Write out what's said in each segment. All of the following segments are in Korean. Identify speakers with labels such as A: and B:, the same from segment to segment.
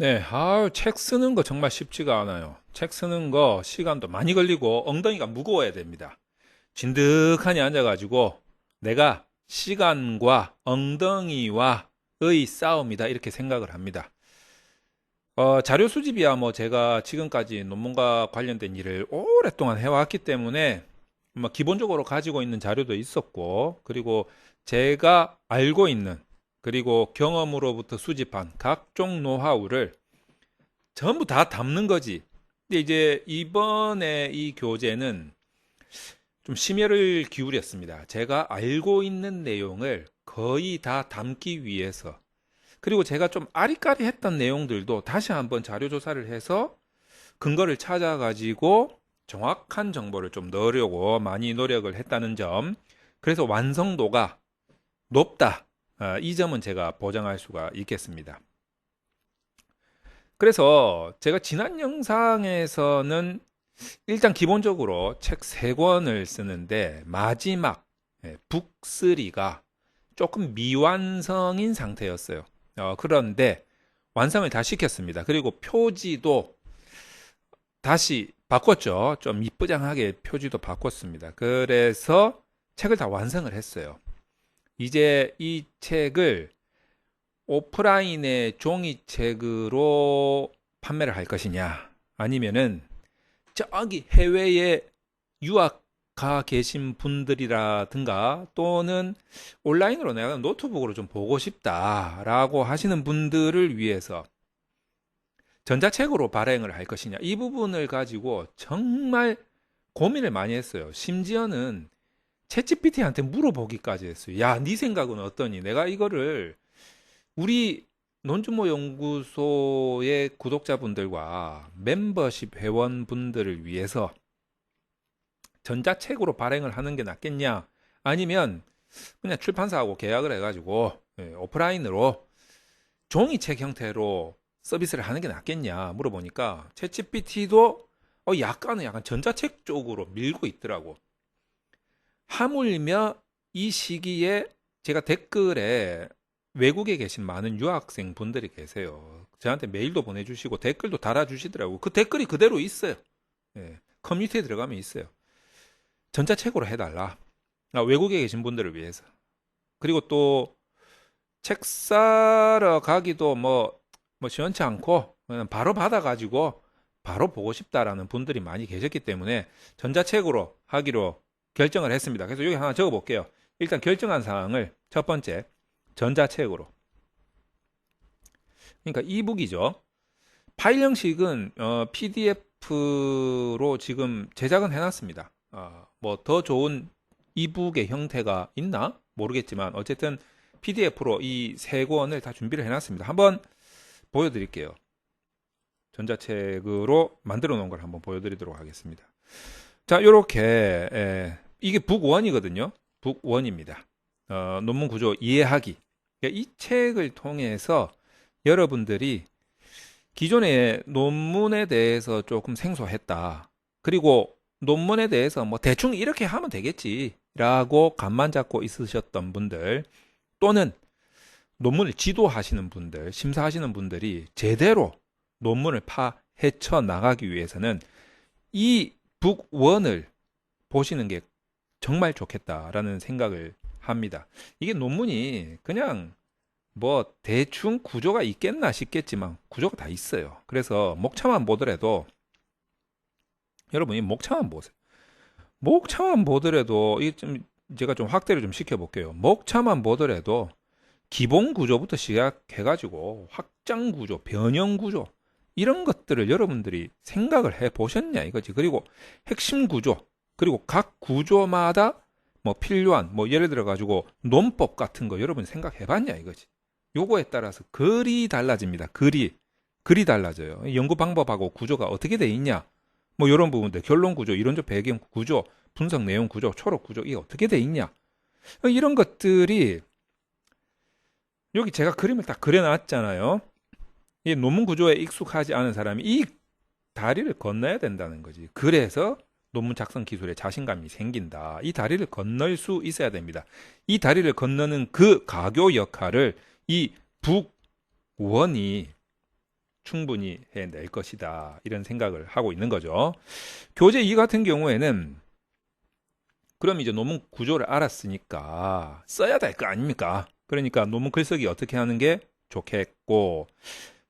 A: 네, 책 쓰는 거 정말 쉽지가 않아요. 책 쓰는 거 시간도 많이 걸리고 엉덩이가 무거워야 됩니다. 진득하니 앉아가지고 내가 시간과 엉덩이와의 싸움이다 이렇게 생각을 합니다. 자료 수집이야 뭐 제가 지금까지 논문과 관련된 일을 오랫동안 해왔기 때문에 뭐 기본적으로 가지고 있는 자료도 있었고 그리고 제가 알고 있는 그리고 경험으로부터 수집한 각종 노하우를 전부 다 담는 거지. 근데 이제 이번에 이 교재는 좀 심혈을 기울였습니다. 제가 알고 있는 내용을 거의 다 담기 위해서. 그리고 제가 좀 아리까리했던 내용들도 다시 한번 자료 조사를 해서 근거를 찾아가지고 정확한 정보를 좀 넣으려고 많이 노력을 했다는 점. 그래서 완성도가 높다. 이 점은 제가 보장할 수가 있겠습니다. 그래서 제가 지난 영상에서는 일단 기본적으로 책 3권을 쓰는데 마지막 북3가 조금 미완성인 상태였어요. 그런데 완성을 다 시켰습니다. 그리고 표지도 다시 바꿨죠. 좀 이쁘장하게 표지도 바꿨습니다. 그래서 책을 다 완성을 했어요. 이제 이 책을 오프라인의 종이책으로 판매를 할 것이냐, 아니면은 저기 해외에 유학 가 계신 분들이라든가 또는 온라인으로 내가 노트북으로 좀 보고 싶다라고 하시는 분들을 위해서 전자책으로 발행을 할 것이냐, 이 부분을 가지고 정말 고민을 많이 했어요. 심지어는 챗GPT한테 물어보기까지 했어요. 야, 네 생각은 어떠니? 내가 이거를 우리 논주모 연구소의 구독자분들과 멤버십 회원분들을 위해서 전자책으로 발행을 하는 게 낫겠냐? 아니면 그냥 출판사하고 계약을 해가지고 오프라인으로 종이책 형태로 서비스를 하는 게 낫겠냐 물어보니까 챗GPT도 약간 전자책 쪽으로 밀고 있더라고. 하물며 이 시기에 제가 댓글에 외국에 계신 많은 유학생 분들이 계세요. 저한테 메일도 보내주시고 댓글도 달아주시더라고. 그 댓글이 그대로 있어요. 커뮤니티에 들어가면 있어요. 전자책으로 해달라. 외국에 계신 분들을 위해서. 그리고 또 책 사러 가기도 뭐 시원치 않고 그냥 바로 받아가지고 바로 보고 싶다라는 분들이 많이 계셨기 때문에 전자책으로 하기로 결정을 했습니다. 그래서 여기 하나 적어 볼게요. 일단 결정한 사항을 첫 번째, 전자책으로. 그러니까 이북이죠. 파일 형식은 PDF로 지금 제작은 해놨습니다. 뭐 더 좋은 이북의 형태가 있나 모르겠지만 어쨌든 PDF로 이 3권을 다 준비를 해놨습니다. 한번 보여드릴게요. 전자책으로 만들어 놓은 걸 한번 보여드리도록 하겠습니다. 자, 요렇게 이게 북1이거든요. 북1입니다. 논문 구조 이해하기. 그러니까 이 책을 통해서 여러분들이 기존의 논문에 대해서 조금 생소했다. 그리고 논문에 대해서 뭐 대충 이렇게 하면 되겠지라고 감만 잡고 있으셨던 분들 또는 논문을 지도하시는 분들, 심사하시는 분들이 제대로 논문을 파헤쳐 나가기 위해서는 이 북1을 보시는 게 정말 좋겠다라는 생각을 합니다. 이게 논문이 그냥 뭐 대충 구조가 있겠나 싶겠지만 구조가 다 있어요. 그래서 목차만 보더라도 여러분이 목차만 보세요. 목차만 보더라도 이게 좀 제가 좀 확대를 좀 시켜볼게요. 목차만 보더라도 기본 구조부터 시작해가지고 확장 구조, 변형 구조 이런 것들을 여러분들이 생각을 해 보셨냐 이거지. 그리고 핵심 구조, 그리고 각 구조마다 뭐 필요한 뭐 예를 들어 가지고 논법 같은 거 여러분 생각해 봤냐 이거지. 요거에 따라서 글이 달라집니다. 글이 달라져요. 연구 방법하고 구조가 어떻게 돼 있냐. 뭐 이런 부분들, 결론 구조, 이론적 배경 구조, 분석 내용 구조, 초록 구조 이게 어떻게 돼 있냐. 이런 것들이 여기 제가 그림을 딱 그려놨잖아요. 이 논문 구조에 익숙하지 않은 사람이 이 다리를 건너야 된다는 거지. 그래서 논문 작성 기술에 자신감이 생긴다. 이 다리를 건널 수 있어야 됩니다. 이 다리를 건너는 그 가교 역할을 이 북원이 충분히 해낼 것이다. 이런 생각을 하고 있는 거죠. 교재 2 같은 경우에는 그럼 이제 논문 구조를 알았으니까 써야 될 거 아닙니까? 그러니까 논문 글쓰기 어떻게 하는 게 좋겠고,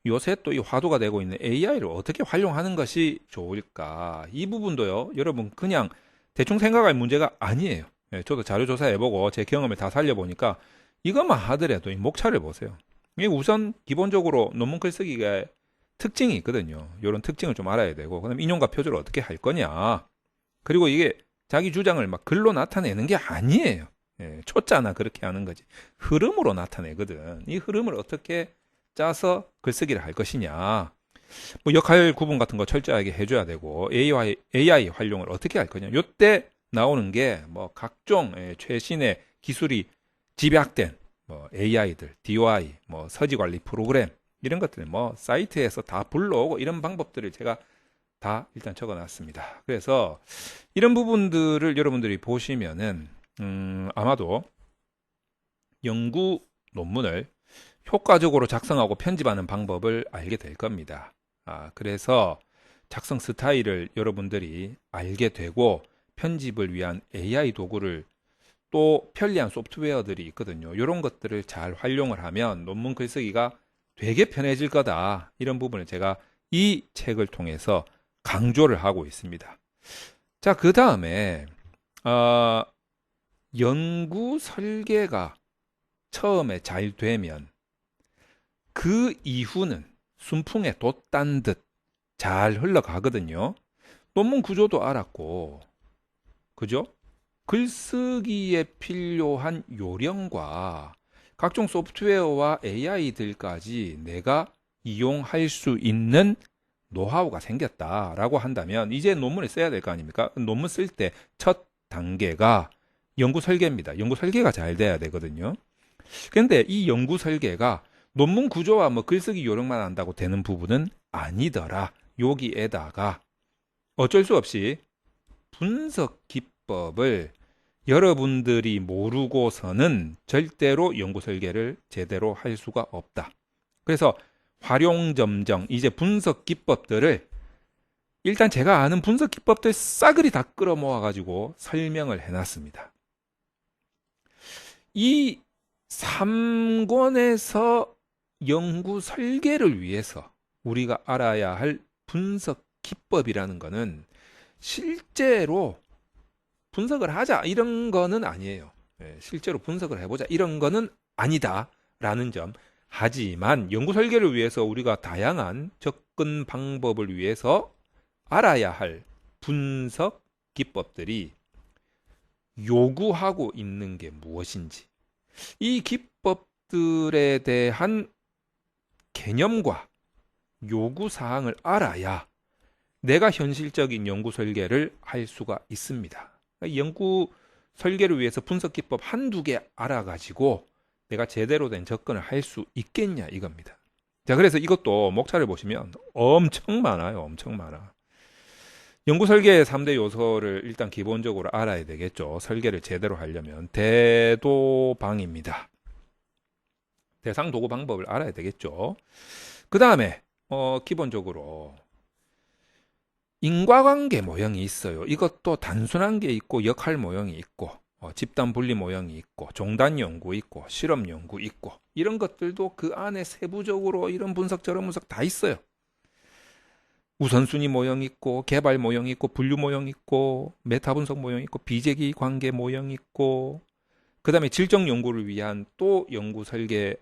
A: 요새 또 이 화두가 되고 있는 AI를 어떻게 활용하는 것이 좋을까? 이 부분도요, 여러분 그냥 대충 생각할 문제가 아니에요. 예, 저도 자료 조사해보고 제 경험을 다 살려보니까 이것만 하더라도 이 목차를 보세요. 이게 우선 기본적으로 논문 글쓰기가 특징이 있거든요. 이런 특징을 좀 알아야 되고, 그다음 인용과 표절을 어떻게 할 거냐. 그리고 이게 자기 주장을 막 글로 나타내는 게 아니에요. 예, 초짜나 그렇게 하는 거지. 흐름으로 나타내거든. 이 흐름을 어떻게 짜서 글쓰기를 할 것이냐. 뭐 역할 구분 같은 거 철저하게 해줘야 되고, AI 활용을 어떻게 할 거냐. 요때 나오는 게 뭐 각종 최신의 기술이 집약된 뭐 AI들, DOI, 뭐 서지 관리 프로그램 이런 것들 뭐 사이트에서 다 불러오고 이런 방법들을 제가 다 일단 적어놨습니다. 그래서 이런 부분들을 여러분들이 보시면은 아마도 연구 논문을 효과적으로 작성하고 편집하는 방법을 알게 될 겁니다. 그래서 작성 스타일을 여러분들이 알게 되고 편집을 위한 AI 도구를 또 편리한 소프트웨어들이 있거든요. 이런 것들을 잘 활용을 하면 논문 글쓰기가 되게 편해질 거다. 이런 부분을 제가 이 책을 통해서 강조를 하고 있습니다. 자, 그 다음에 연구 설계가 처음에 잘 되면 그 이후는 순풍에 돛단 듯 잘 흘러가거든요. 논문 구조도 알았고, 그죠? 글쓰기에 필요한 요령과 각종 소프트웨어와 AI들까지 내가 이용할 수 있는 노하우가 생겼다라고 한다면 이제 논문을 써야 될 거 아닙니까? 논문 쓸 때 첫 단계가 연구 설계입니다. 연구 설계가 잘 돼야 되거든요. 그런데 이 연구 설계가 논문 구조와 뭐 글쓰기 요령만 안다고 되는 부분은 아니더라. 여기에다가 어쩔 수 없이 분석 기법을 여러분들이 모르고서는 절대로 연구 설계를 제대로 할 수가 없다. 그래서 활용점정, 이제 분석 기법들을 일단 제가 아는 분석 기법들 싸그리 다 끌어모아 가지고 설명을 해놨습니다. 이 3권에서 연구 설계를 위해서 우리가 알아야 할 분석 기법이라는 거는 실제로 분석을 하자 이런 거는 아니에요. 실제로 분석을 해보자 이런 거는 아니다라는 점. 하지만 연구 설계를 위해서 우리가 다양한 접근 방법을 위해서 알아야 할 분석 기법들이 요구하고 있는 게 무엇인지, 이 기법들에 대한 개념과 요구 사항을 알아야 내가 현실적인 연구 설계를 할 수가 있습니다. 연구 설계를 위해서 분석 기법 한두 개 알아가지고 내가 제대로 된 접근을 할 수 있겠냐 이겁니다. 자, 그래서 이것도 목차를 보시면 엄청 많아요. 엄청 많아. 연구 설계의 3대 요소를 일단 기본적으로 알아야 되겠죠. 설계를 제대로 하려면 대도방입니다. 대상 도구 방법을 알아야 되겠죠. 그 다음에 기본적으로 인과관계 모형이 있어요. 이것도 단순한 게 있고 역할 모형이 있고 집단 분리 모형이 있고 종단 연구 있고 실험 연구 있고 이런 것들도 그 안에 세부적으로 이런 분석 저런 분석 다 있어요. 우선순위 모형 있고 개발 모형 있고 분류 모형 있고 메타 분석 모형 있고 비재기 관계 모형 있고 그 다음에 질적 연구를 위한 또 연구 설계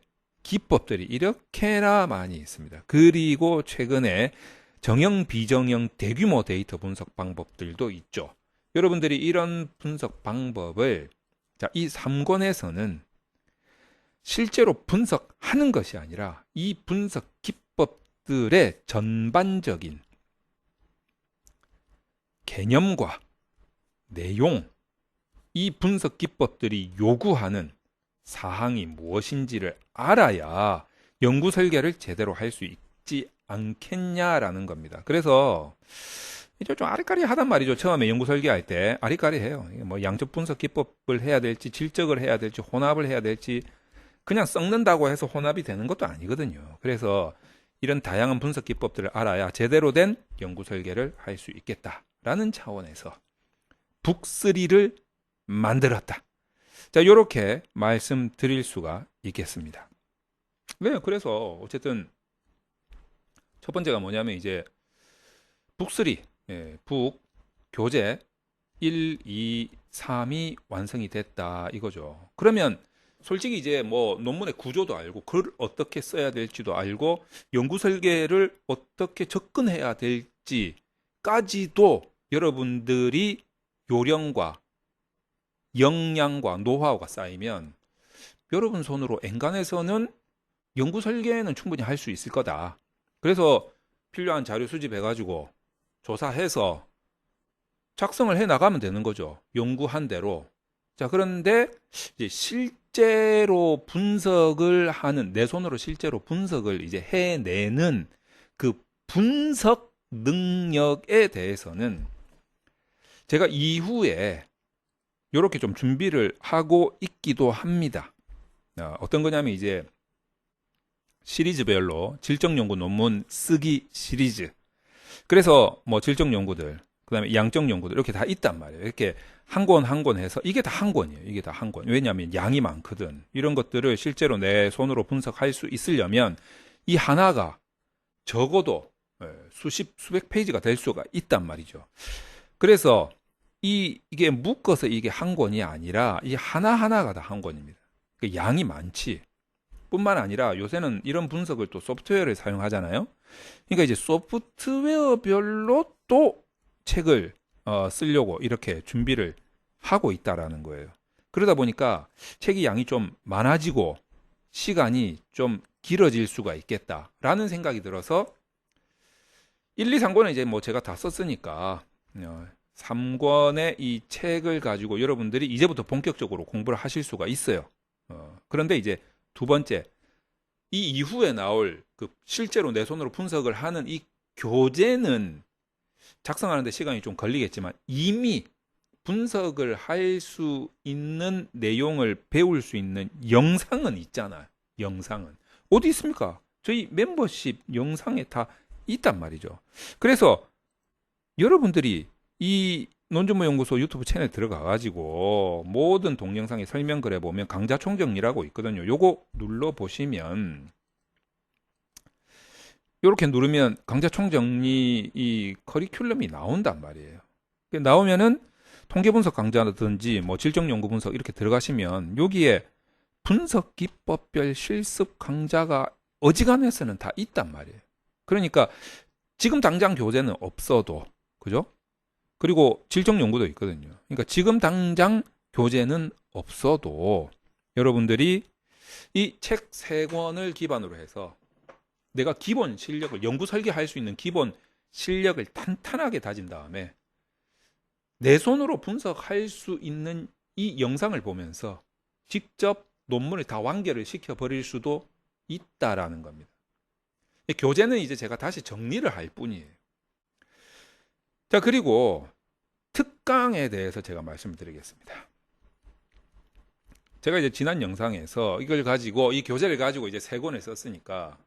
A: 기법들이 이렇게나 많이 있습니다. 그리고 최근에 정형 비정형 대규모 데이터 분석 방법들도 있죠. 여러분들이 이런 분석 방법을 이 3권에서는 실제로 분석하는 것이 아니라 이 분석 기법들의 전반적인 개념과 내용, 이 분석 기법들이 요구하는 사항이 무엇인지를 알아야 연구 설계를 제대로 할 수 있지 않겠냐라는 겁니다. 그래서 이제 좀 아리까리하단 말이죠. 처음에 연구 설계할 때 아리까리해요. 뭐 양적 분석 기법을 해야 될지 질적을 해야 될지 혼합을 해야 될지 그냥 썩는다고 해서 혼합이 되는 것도 아니거든요. 그래서 이런 다양한 분석 기법들을 알아야 제대로 된 연구 설계를 할 수 있겠다라는 차원에서 북3를 만들었다. 자, 이렇게 말씀드릴 수가 있겠습니다. 네, 그래서 어쨌든 첫 번째가 뭐냐면 이제 북3, 북 교재 1, 2, 3이 완성이 됐다 이거죠. 그러면 솔직히 이제 뭐 논문의 구조도 알고 글을 어떻게 써야 될지도 알고 연구 설계를 어떻게 접근해야 될지까지도 여러분들이 요령과 역량과 노하우가 쌓이면 여러분 손으로 엔간해서는 연구 설계는 충분히 할 수 있을 거다. 그래서 필요한 자료 수집해가지고 조사해서 작성을 해 나가면 되는 거죠. 연구한 대로. 자, 그런데 이제 실제로 분석을 하는, 내 손으로 실제로 분석을 이제 해내는 그 분석 능력에 대해서는 제가 이후에 이렇게 좀 준비를 하고 있기도 합니다. 어떤 거냐면 이제 시리즈별로 질적 연구 논문 쓰기 시리즈. 그래서 뭐 질적 연구들, 그다음에 양적 연구들 이렇게 다 있단 말이에요. 이렇게 한 권 한 권 해서 이게 다 한 권이에요. 이게 다 한 권. 왜냐하면 양이 많거든. 이런 것들을 실제로 내 손으로 분석할 수 있으려면 이 하나가 적어도 수백 페이지가 될 수가 있단 말이죠. 그래서 이게 묶어서 이게 한 권이 아니라 이 하나하나가 다 한 권입니다. 양이 많지. 뿐만 아니라 요새는 이런 분석을 또 소프트웨어를 사용하잖아요. 그러니까 이제 소프트웨어별로 또 책을 쓰려고 이렇게 준비를 하고 있다라는 거예요. 그러다 보니까 책이 양이 좀 많아지고 시간이 좀 길어질 수가 있겠다라는 생각이 들어서 1, 2, 3권은 이제 뭐 제가 다 썼으니까 3권의 이 책을 가지고 여러분들이 이제부터 본격적으로 공부를 하실 수가 있어요. 그런데 이제 두 번째, 이 이후에 나올 그 실제로 내 손으로 분석을 하는 이 교재는 작성하는데 시간이 좀 걸리겠지만 이미 분석을 할 수 있는 내용을 배울 수 있는 영상은 있잖아요. 영상은. 어디 있습니까? 저희 멤버십 영상에 다 있단 말이죠. 그래서 여러분들이 이 논전무연구소 유튜브 채널 들어가가지고 모든 동영상의 설명글에 보면 강좌 총정리라고 있거든요. 요거 눌러보시면 이렇게 누르면 강좌 총정리 이 커리큘럼이 나온단 말이에요. 나오면은 통계분석 강좌라든지 뭐 질적연구 분석 이렇게 들어가시면 여기에 분석 기법별 실습 강좌가 어지간해서는 다 있단 말이에요. 그러니까 지금 당장 교재는 없어도 그죠? 그리고 질적 연구도 있거든요. 그러니까 지금 당장 교재는 없어도 여러분들이 이 책 3권을 기반으로 해서 내가 기본 실력을 연구 설계할 수 있는 기본 실력을 탄탄하게 다진 다음에 내 손으로 분석할 수 있는 이 영상을 보면서 직접 논문을 다 완결을 시켜버릴 수도 있다라는 겁니다. 교재는 이제 제가 다시 정리를 할 뿐이에요. 자, 그리고 특강에 대해서 제가 말씀을 드리겠습니다. 제가 이제 지난 영상에서 이걸 가지고 이 교재를 가지고 이제 3권을 썼으니까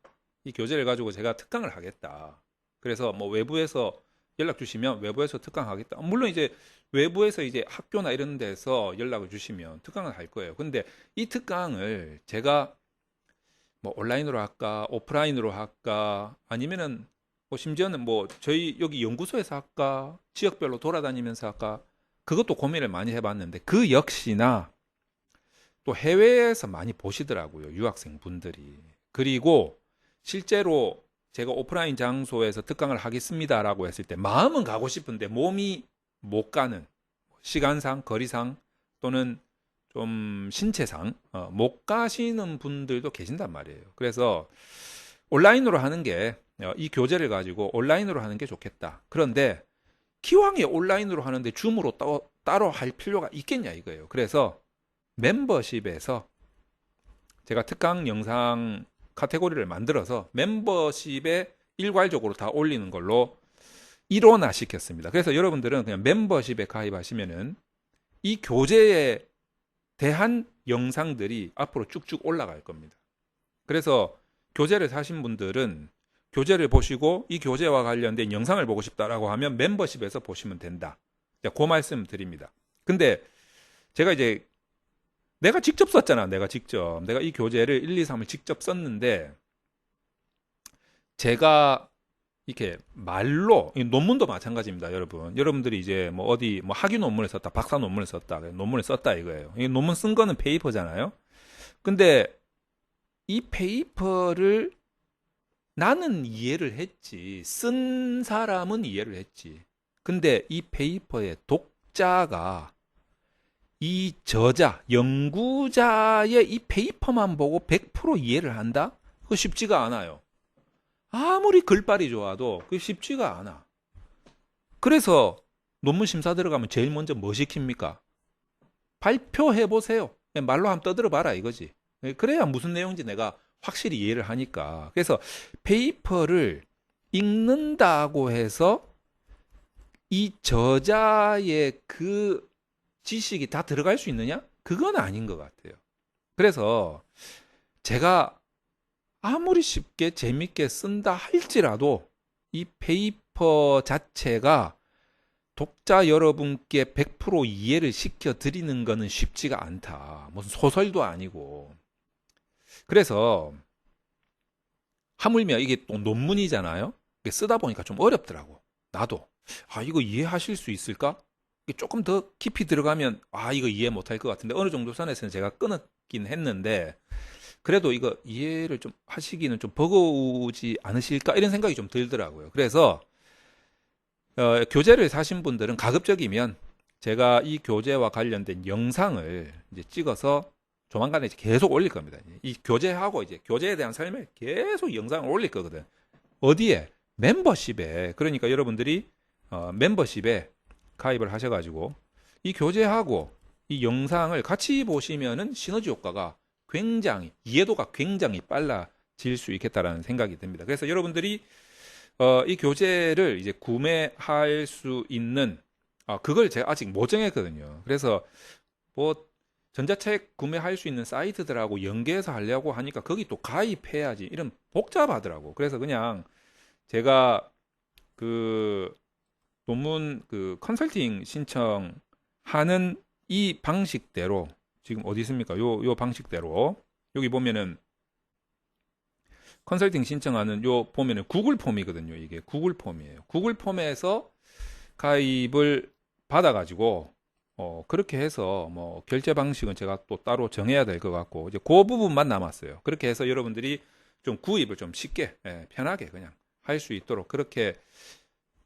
A: 이 교재를 가지고 제가 특강을 하겠다. 그래서 뭐 외부에서 연락 주시면 외부에서 특강하겠다. 물론 이제 외부에서 이제 학교나 이런 데서 연락을 주시면 특강을 할 거예요. 근데 이 특강을 제가 뭐 온라인으로 할까, 오프라인으로 할까, 아니면은 뭐 심지어는 뭐 저희 여기 연구소에서 할까, 지역별로 돌아다니면서 할까, 그것도 고민을 많이 해봤는데 그 역시나 또 해외에서 많이 보시더라고요. 유학생 분들이. 그리고 실제로 제가 오프라인 장소에서 특강을 하겠습니다라고 했을 때 마음은 가고 싶은데 몸이 못 가는, 시간상, 거리상 또는 좀 신체상 못 가시는 분들도 계신단 말이에요. 그래서 온라인으로 하는 게 이 교재를 가지고 온라인으로 하는 게 좋겠다. 그런데 기왕에 온라인으로 하는데 줌으로 따로 할 필요가 있겠냐 이거예요. 그래서 멤버십에서 제가 특강 영상 카테고리를 만들어서 멤버십에 일괄적으로 다 올리는 걸로 일원화 시켰습니다. 그래서 여러분들은 그냥 멤버십에 가입하시면은 이 교재에 대한 영상들이 앞으로 쭉쭉 올라갈 겁니다. 그래서 교재를 사신 분들은 교재를 보시고 이 교재와 관련된 영상을 보고 싶다라고 하면 멤버십에서 보시면 된다. 그 말씀 드립니다. 근데 제가 이제 내가 직접 썼잖아. 내가 이 교재를 1, 2, 3을 직접 썼는데 제가 이렇게 말로 논문도 마찬가지입니다, 여러분. 여러분들이 이제 뭐 어디 뭐 학위 논문을 썼다, 박사 논문을 썼다, 논문을 썼다 이거예요. 이 논문 쓴 거는 페이퍼잖아요. 근데 이 페이퍼를 나는 이해를 했지, 쓴 사람은 이해를 했지. 근데 이 페이퍼의 독자가 이 저자, 연구자의 이 페이퍼만 보고 100% 이해를 한다? 그거 쉽지가 않아요. 아무리 글빨이 좋아도 그게 쉽지가 않아. 그래서 논문 심사 들어가면 제일 먼저 뭐 시킵니까? 발표해 보세요. 말로 한번 떠들어 봐라 이거지. 그래야 무슨 내용인지 내가 확실히 이해를 하니까. 그래서 페이퍼를 읽는다고 해서 이 저자의 그 지식이 다 들어갈 수 있느냐? 그건 아닌 것 같아요. 그래서 제가 아무리 쉽게 재밌게 쓴다 할지라도 이 페이퍼 자체가 독자 여러분께 100% 이해를 시켜 드리는 것은 쉽지가 않다. 무슨 소설도 아니고. 그래서 하물며 이게 또 논문이잖아요. 이게 쓰다 보니까 좀 어렵더라고. 나도 이거 이해하실 수 있을까? 조금 더 깊이 들어가면 이거 이해 못할 것 같은데 어느 정도 선에서는 제가 끊었긴 했는데 그래도 이거 이해를 좀 하시기는 좀 버거우지 않으실까 이런 생각이 좀 들더라고요. 그래서 교재를 사신 분들은 가급적이면 제가 이 교재와 관련된 영상을 이제 찍어서 조만간에 이제 계속 올릴 겁니다. 이 교재하고 이제 교재에 대한 설명 계속 영상을 올릴 거거든. 어디에? 멤버십에. 그러니까 여러분들이 멤버십에 가입을 하셔가지고 이 교재하고 이 영상을 같이 보시면은 시너지 효과가 굉장히 이해도가 굉장히 빨라질 수 있겠다라는 생각이 듭니다. 그래서 여러분들이 이 교재를 이제 구매할 수 있는 그걸 제가 아직 못 정했거든요. 그래서 뭐 전자책 구매할 수 있는 사이트들하고 연계해서 하려고 하니까 거기 또 가입해야지 이런 복잡하더라고. 그래서 그냥 제가 그 논문 그 컨설팅 신청하는 이 방식대로 지금 어디 있습니까? 요 방식대로 여기 보면은 컨설팅 신청하는 요 보면은 구글 폼이거든요. 이게 구글 폼이에요. 구글 폼에서 가입을 받아가지고 그렇게 해서 뭐 결제 방식은 제가 또 따로 정해야 될 것 같고 이제 그 부분만 남았어요. 그렇게 해서 여러분들이 좀 구입을 좀 쉽게 편하게 그냥 할 수 있도록 그렇게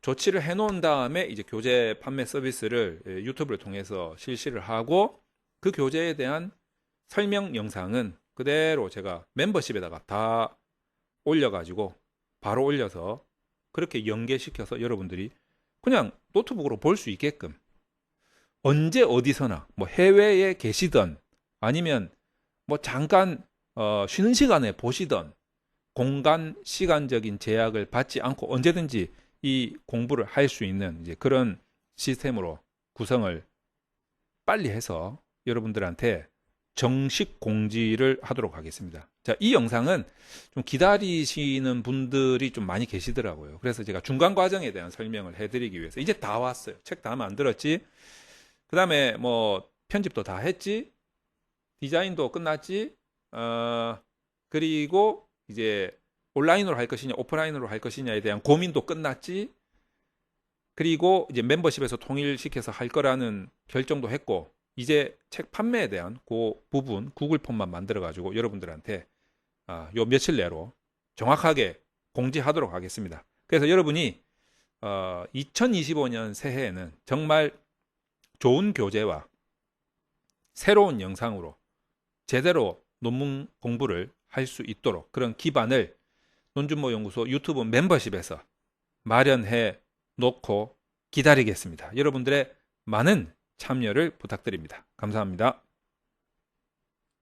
A: 조치를 해놓은 다음에 이제 교재 판매 서비스를 유튜브를 통해서 실시를 하고 그 교재에 대한 설명 영상은 그대로 제가 멤버십에다가 다 올려가지고 바로 올려서 그렇게 연계시켜서 여러분들이 그냥 노트북으로 볼 수 있게끔 언제 어디서나 뭐 해외에 계시던 아니면 뭐 잠깐 쉬는 시간에 보시던 공간 시간적인 제약을 받지 않고 언제든지 이 공부를 할 수 있는 이제 그런 시스템으로 구성을 빨리 해서 여러분들한테 정식 공지를 하도록 하겠습니다. 자, 이 영상은 좀 기다리시는 분들이 좀 많이 계시더라고요. 그래서 제가 중간 과정에 대한 설명을 해드리기 위해서 이제 다 왔어요. 책 다 만들었지. 그 다음에 뭐 편집도 다 했지. 디자인도 끝났지. 그리고 이제 온라인으로 할 것이냐 오프라인으로 할 것이냐에 대한 고민도 끝났지. 그리고 이제 멤버십에서 통일시켜서 할 거라는 결정도 했고 이제 책 판매에 대한 그 부분 구글 폼만 만들어 가지고 여러분들한테 요 며칠 내로 정확하게 공지하도록 하겠습니다. 그래서 여러분이 2025년 새해에는 정말 좋은 교재와 새로운 영상으로 제대로 논문 공부를 할 수 있도록 그런 기반을 논준모 연구소 유튜브 멤버십에서 마련해 놓고 기다리겠습니다. 여러분들의 많은 참여를 부탁드립니다. 감사합니다.